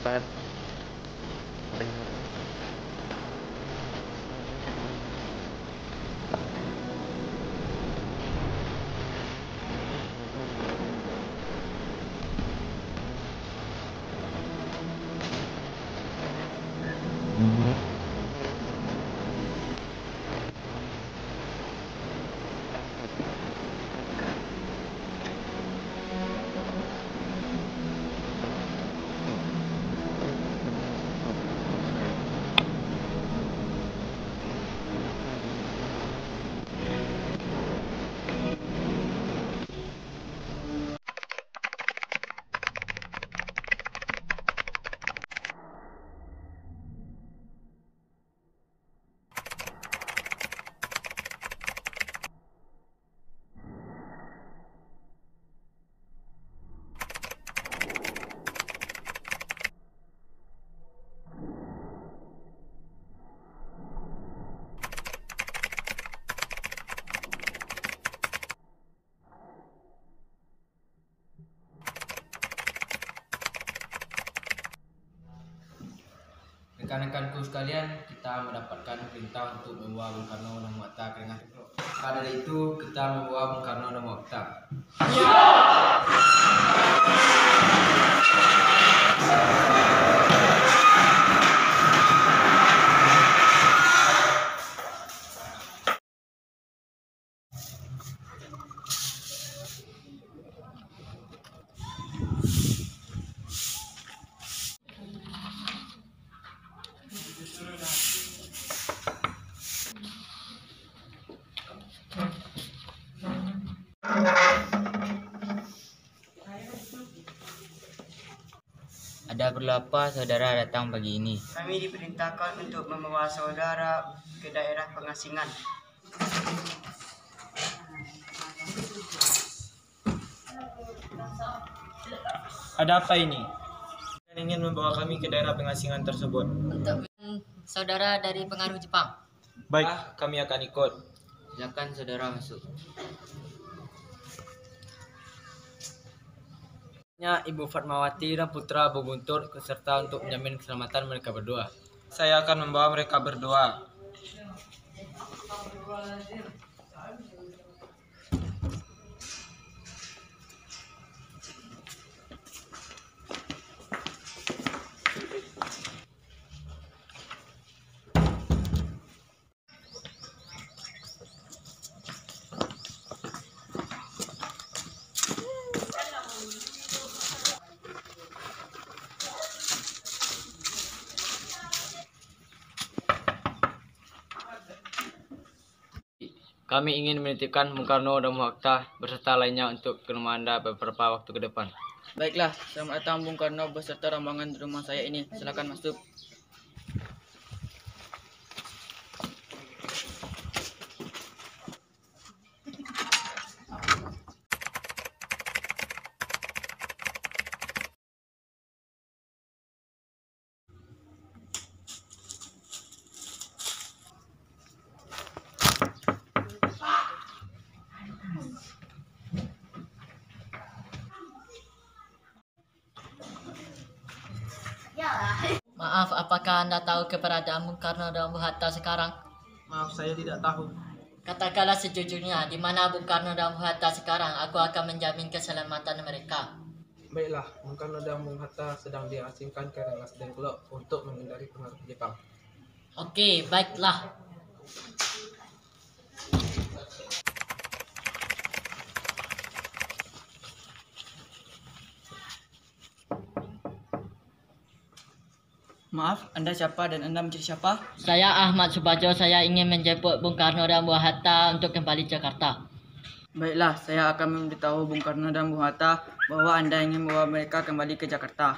depan. Rekan-rekanku sekalian, kita mendapatkan perintah untuk membawa Bung Karno dan Hatta ke tengah. Maka dari itu kita membawa Bung Karno dan Hatta. Ada perlu apa saudara datang pagi ini? Kami diperintahkan untuk membawa saudara ke daerah pengasingan. Ada apa ini? Kalian ingin membawa kami ke daerah pengasingan tersebut? Untuk saudara dari pengaruh Jepang. Baik, kami akan ikut. Silakan saudara masuk. Ibu Fatmawati dan putra Abu Guntur serta untuk menjamin keselamatan mereka berdua. Saya akan membawa mereka berdua. Kami ingin menitipkan Bung Karno dan Hatta beserta lainnya untuk ke rumah Anda beberapa waktu ke depan. Baiklah, selamat datang Bung Karno beserta rombongan di rumah saya ini. Silakan masuk. Maaf, apakah Anda tahu keberadaan Bung Karno dan Bung Hatta sekarang? Maaf, saya tidak tahu. Katakanlah sejujurnya, di mana Bung Karno dan Bung Hatta sekarang? Aku akan menjamin keselamatan mereka. Baiklah, Bung Karno dan Bung Hatta sedang diasingkan ke Rengas Dengklok untuk menghindari pengaruh Jepang. Oke, baiklah. Maaf, Anda siapa dan Anda mencari siapa? Saya Ahmad Subajo, saya ingin menjemput Bung Karno dan Bung Hatta untuk kembali Jakarta. Baiklah, saya akan memberitahu Bung Karno dan Bung Hatta bahwa Anda ingin membawa mereka kembali ke Jakarta.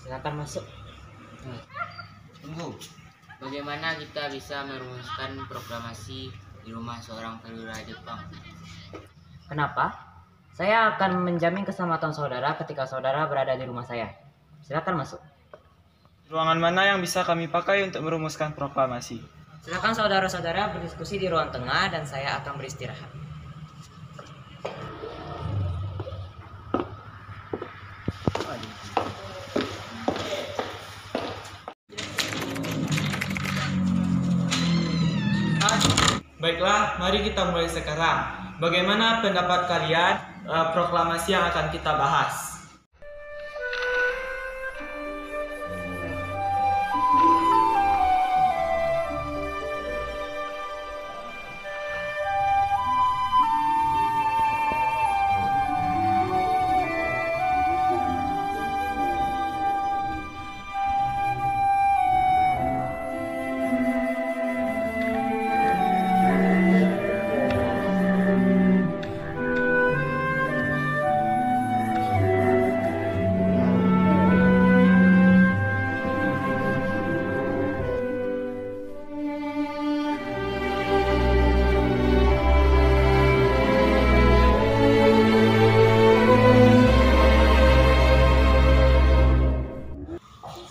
Silakan masuk. Tunggu. Bagaimana kita bisa merumuskan proklamasi di rumah seorang perwira Jepang? Kenapa? Saya akan menjamin keselamatan saudara ketika saudara berada di rumah saya. Silakan masuk. Ruangan mana yang bisa kami pakai untuk merumuskan proklamasi? Silakan saudara-saudara berdiskusi di ruang tengah dan saya akan beristirahat. Baiklah, mari kita mulai sekarang. Bagaimana pendapat kalian proklamasi yang akan kita bahas?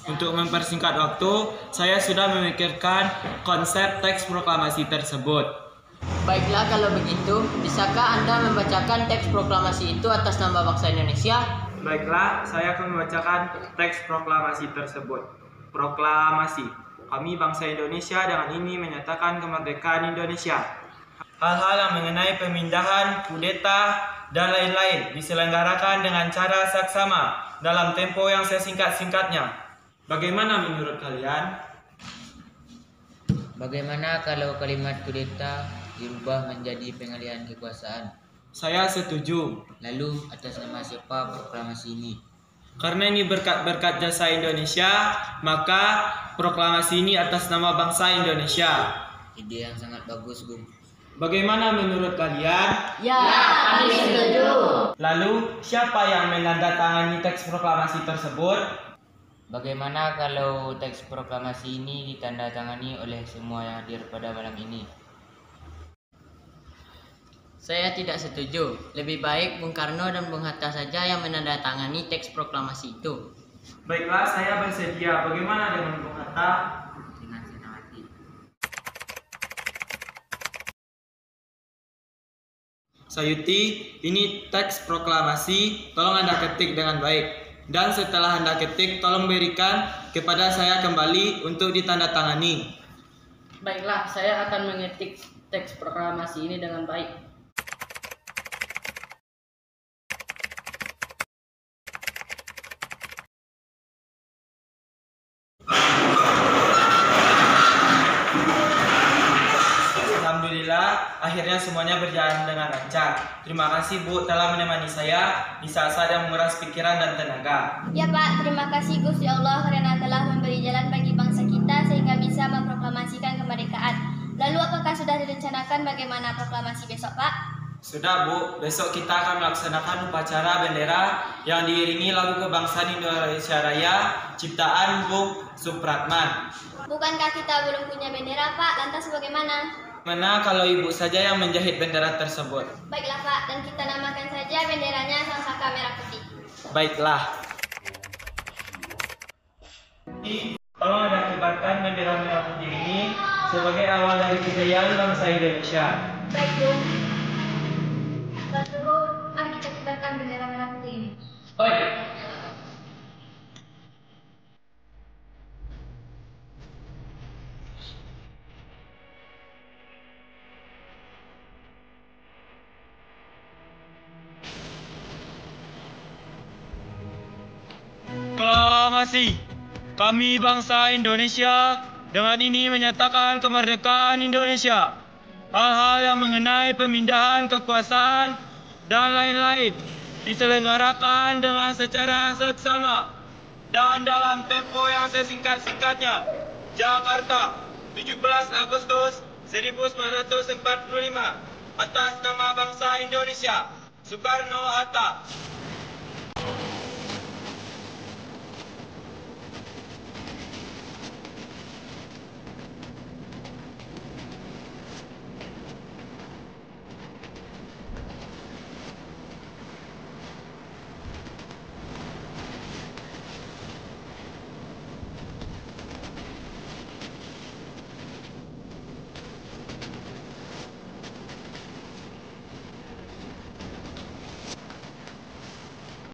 Untuk mempersingkat waktu, saya sudah memikirkan konsep teks proklamasi tersebut. Baiklah kalau begitu, bisakah Anda membacakan teks proklamasi itu atas nama bangsa Indonesia? Baiklah, saya akan membacakan teks proklamasi tersebut. Proklamasi. Kami bangsa Indonesia dengan ini menyatakan kemerdekaan Indonesia. Hal-hal yang mengenai pemindahan, kudeta, dan lain-lain diselenggarakan dengan cara saksama dalam tempo yang sesingkat-singkatnya. Bagaimana menurut kalian? Bagaimana kalau kalimat kudeta dirubah menjadi pengalihan kekuasaan? Saya setuju. Lalu atas nama siapa proklamasi ini? Karena ini berkat jasa Indonesia, maka proklamasi ini atas nama bangsa Indonesia. Ide yang sangat bagus, Bung. Bagaimana menurut kalian? Ya, kami setuju. Lalu, siapa yang menandatangani teks proklamasi tersebut? Bagaimana kalau teks proklamasi ini ditandatangani oleh semua yang hadir pada malam ini? Saya tidak setuju. Lebih baik Bung Karno dan Bung Hatta saja yang menandatangani teks proklamasi itu. Baiklah, saya bersedia. Bagaimana dengan Bung Hatta? Dengan senang hati. Sayuti, ini teks proklamasi. Tolong Anda ketik dengan baik. Dan setelah Anda ketik, tolong berikan kepada saya kembali untuk ditandatangani. Baiklah, saya akan mengetik teks proklamasi ini dengan baik. Alhamdulillah, akhirnya semuanya berjalan dengan lancar. Terima kasih Bu telah menemani saya di saat-saat yang menguras pikiran dan tenaga. Ya Pak, terima kasih Gusti Allah karena telah memberi jalan bagi bangsa kita sehingga bisa memproklamasikan kemerdekaan. Lalu apakah sudah direncanakan bagaimana proklamasi besok Pak? Sudah Bu, besok kita akan melaksanakan upacara bendera yang diiringi lagu kebangsaan Indonesia Raya ciptaan Bung Supratman. Bukankah kita belum punya bendera Pak? Lantas bagaimana? Mana kalau Ibu saja yang menjahit bendera tersebut? Baiklah Pak, dan kita namakan saja benderanya Sang Saka Merah Putih. Baiklah. Tolong Anda kibarkan bendera merah putih ini sebagai awal dari kejayaan bangsa Indonesia. Baik Bung. Lalu, mari kita kibarkan bendera merah putih ini. Baik. Proklamasi. Kami bangsa Indonesia dengan ini menyatakan kemerdekaan Indonesia. Hal-hal yang mengenai pemindahan kekuasaan dan lain-lain diselenggarakan dengan secara seksama dan dalam tempo yang sesingkat-singkatnya. Jakarta, 17 Agustus 1945. Atas nama bangsa Indonesia, Soekarno-Hatta.